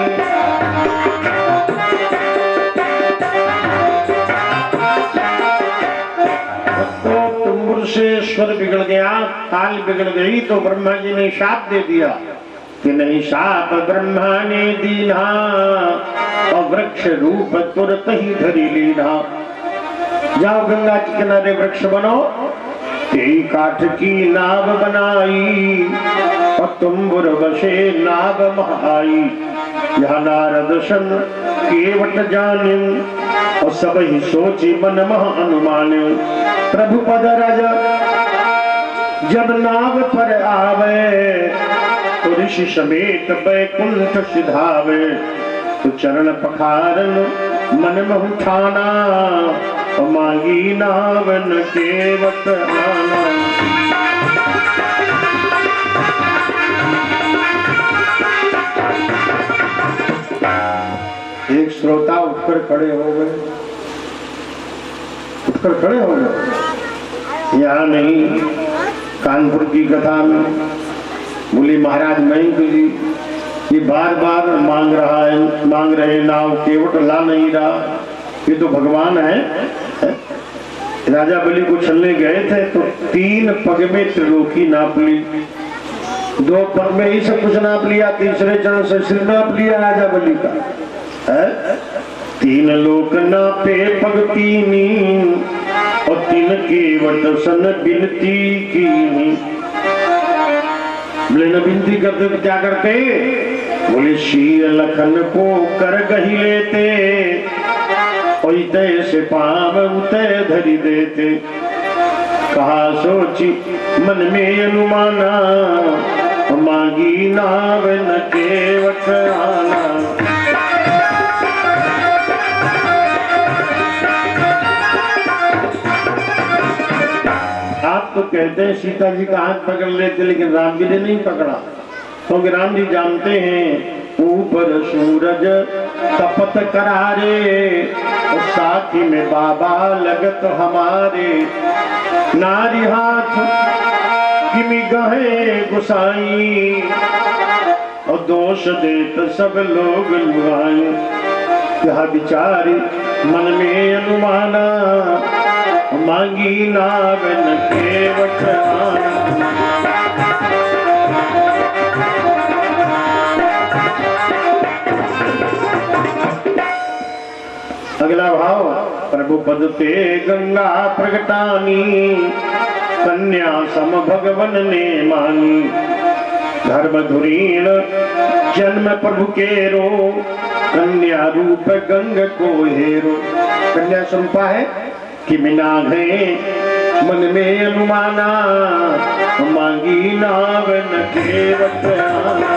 तो तुम्बुर से स्वर बिगड़ गया, ताल बिगड़ गई, तो ब्रह्मा जी ने शाप दे दिया कि नहीं शाप ब्रह्मा ने दीना और वृक्ष रूप तुरंत ही धरी लीना। जाओ गंगा के किनारे वृक्ष बनो। तेरी काठ की नाव बनाई और तुम्बुर बसे नाव महाई। यहाँ नारद सन केवट जाने और सब ही सोची मन मह अनुमान। प्रभु पद रज जब नाव पर आवे तो ऋषि समेत बैकुंठ सिधावे। तो चरण पखारन मन महु ठाना और मांगी नावन केवट आना। एक श्रोता उठकर खड़े हो गए, उठकर खड़े हो गए। यहाँ नहीं, कानपुर की कथा में बोले महाराज मयंक जी ये बार बार मांग रहे नाव केवट ला नहीं रहा। ये तो भगवान है। राजा बलि को छलने गए थे तो 3 पग में त्रिलोकी नाप ली, 2 पग में ही सब कुछ नाप लिया, तीसरे चरण से सिर नाप लिया राजा बलि का है। 3 लोक नापे पग तीनी और 3 केवट सन बिनती की। बोले न बिनती करते तो क्या करते? बोले शीर लखन को कर गही लेते और इतय से पाव उतय धरी देते। कहा सोची मन में अनुमाना मांगी नावन केवट आना। आप तो कहते हैं सीता जी का हाथ पकड़ लेते, लेकिन राम जी ने नहीं पकड़ा, क्योंकि राम जी जानते हैं ऊपर सूरज तपत करारे और साथी में बाबा लगत हमारे। नारी हाथ किमी गहे गुसाई और दोष देत सब लोग लुगाई। यह बिचारी मन में अनुमाना मांगी नावन केवट आना। अगला भाव प्रभु पद पे गंगा प्रगटानी कन्या सम भगवन ने मानी। धर्म धुरीण जन्म प्रभु के रो कन्या रूप गंग को हेरो। कन्या संपा है कि मिना गए मन में अनुमाना मांगी नावन केवट आना।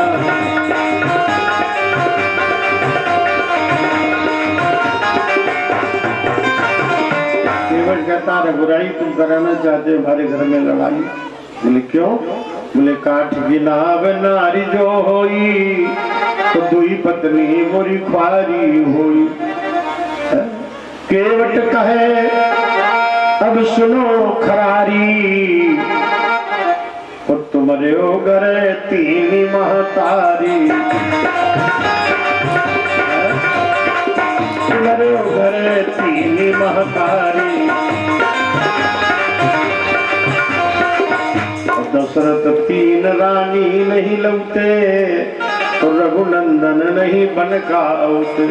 केवट कहता रघुराई तुम कराना चाहते हो हमारे घर में लड़ाई? बोले क्यों? बोले काठ की नाव नारी जो होई तो दुई पत्नी मोरी ख्वारी होई। केवट कहे अब सुनो खरारी, और तुम्हारे ओ गरे तीन महतारी, तुम्हारे ओ गरे तीन महतारी। दशरथ तीन रानी नहीं लौटे, और रघुनंदन नहीं बन गाते।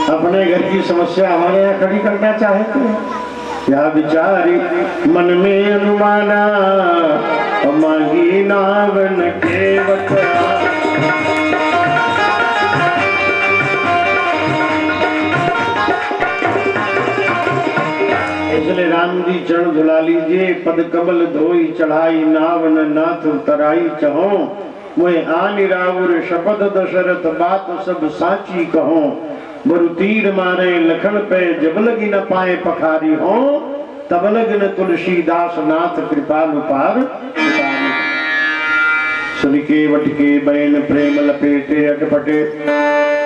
अपने घर की समस्या हमारे यहाँ खड़ी करना चाहते हैं। या विचारी मन में अनुमाना, और मांगी नावन के बता। इसलिए राम जी चरण धुला लीजिए। पद कमल धोई चढ़ाई, नावन नाथ उतराई चहो। मुहे आनि राउर शपथ दशरथ, बात सब साची कहो। बरु तीर मारे लखन पे, जब लगी न पाए पखारी हो। तब लगन तुलसीदास नाथ कृपालु पार। सुन के वटके बैन प्रेम लपेटे अटपटे,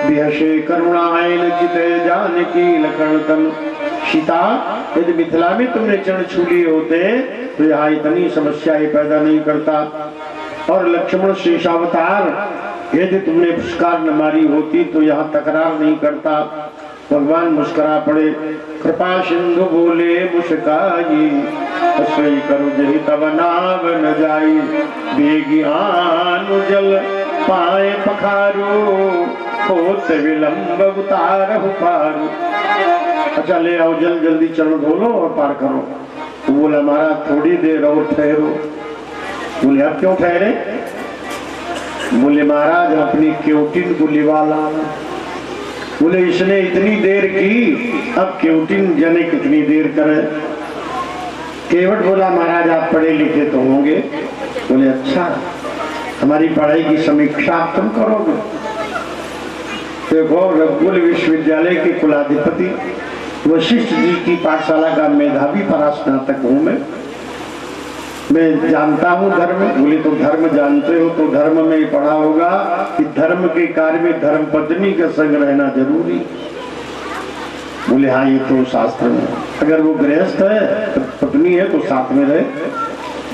बिहसे करुणा आयन चिते जानकी लखन तन। सीता यदि मिथिला में तुमने चरण छू लिए होते तो यहाँ इतनी समस्या ही पैदा नहीं करता। और लक्ष्मण शेषावतार यदि तुमने पुरस्कार न मारी होती तो यहाँ तकरार नहीं करता। भगवान मुस्कुरा पड़े, कृपा सिंधु बोले मुस्काई, असई करो जहि तब नाव न जाई। बेगी आनु जल पाए पखारो, होत विलंब उतारहु पारो। अच्छा ले आओ, जल्दी चलो धो लो और पार करो। तो बोला महाराज थोड़ी देर और ठहरो। बोले अब क्यों ठहरे? बोले महाराज अपनी केवटिन को लिवा ला। बोले इसने इतनी देर की, अब केवटिन जने कितनी देर करे। केवट बोला महाराज आप पढ़े लिखे तो होंगे। बोले अच्छा, हमारी पढ़ाई की समीक्षा आप तुम करोगे। देखो रघुकुल विश्वविद्यालय के कुलाधिपति वशिष्ठ जी की पाठशाला का मेधावी परास्नातक हूँ मैं जानता हूँ धर्म। बोले तो धर्म जानते हो तो धर्म में ही पढ़ा होगा कि धर्म के कार्य में धर्म पत्नी का संग रहना जरूरी। बोले हाँ ये तो शास्त्र में, अगर वो गृहस्थ है तो पत्नी है तो साथ में रहे,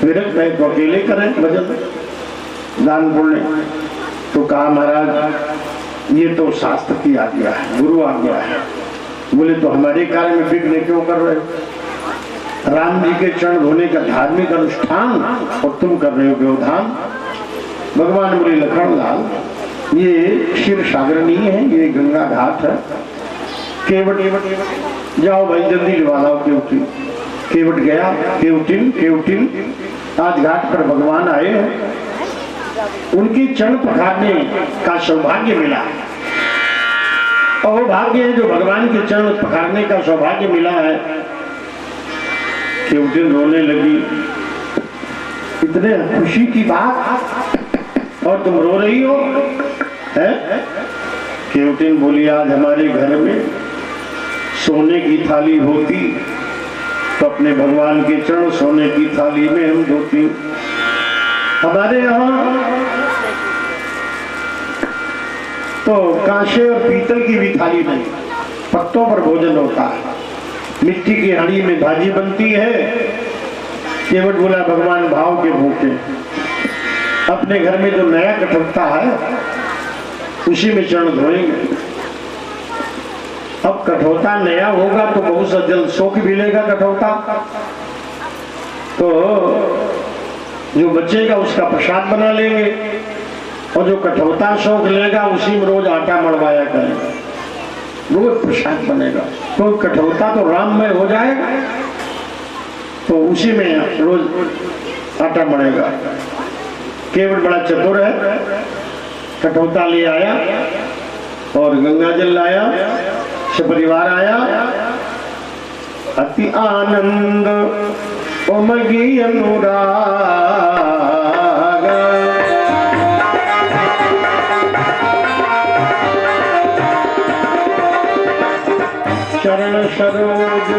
विरक्त है तो अकेले करें भजन दान पुण्य। तो कहा महाराज ये तो शास्त्र की आज्ञा है, गुरु आज्ञा है। बोले तो हमारे कार्य में विघ्न क्यों कर रहे हो? राम जी के चरण धोने का धार्मिक अनुष्ठान और तुम कर रहे हो व्यवधान। भगवान बोले लखन लाल ये क्षीर सागर नहीं है, ये गंगा घाट है। केवट जाओ भाई जल्दी लिवा लाओ केवटिन। केवट गया, केवटिन आज घाट पर भगवान आए हैं, उनकी चरण पखारने का सौभाग्य मिला। और भाग्य है जो भगवान के चरण पखारने का सौभाग्य मिला है। केवटिन रोने लगी, इतने खुशी की बात और तुम रो रही हो है? केवटिन बोली आज हमारे घर में सोने की थाली होती तो अपने भगवान के चरण सोने की थाली में हम धोती। हमारे यहाँ तो कांसे और पीतल की भी थाली नहीं, पत्तों पर भोजन होता है, मिट्टी की हांडी में भाजी बनती है। केवट बोला भगवान भाव के भूखे, अपने घर में जो नया कटोता है उसी में चरण धोएंगे। अब कठौता नया होगा तो बहुत सा जल सोख भी लेगा कठौता, तो जो बचेगा उसका प्रसाद बना लेंगे, और जो कठौता सोख लेगा उसी में रोज आटा मड़वाया करेंगे, रोज प्रसाद बनेगा। तो कठौता तो राममय हो जाएगा, तो उसी में रोज आटा मड़ेगा। केवट बड़ा चतुर है, कठौता ले आया और गंगा जल लाया, सपरिवार आया। अति आनंद उमगी अनुराग, चरण सरोज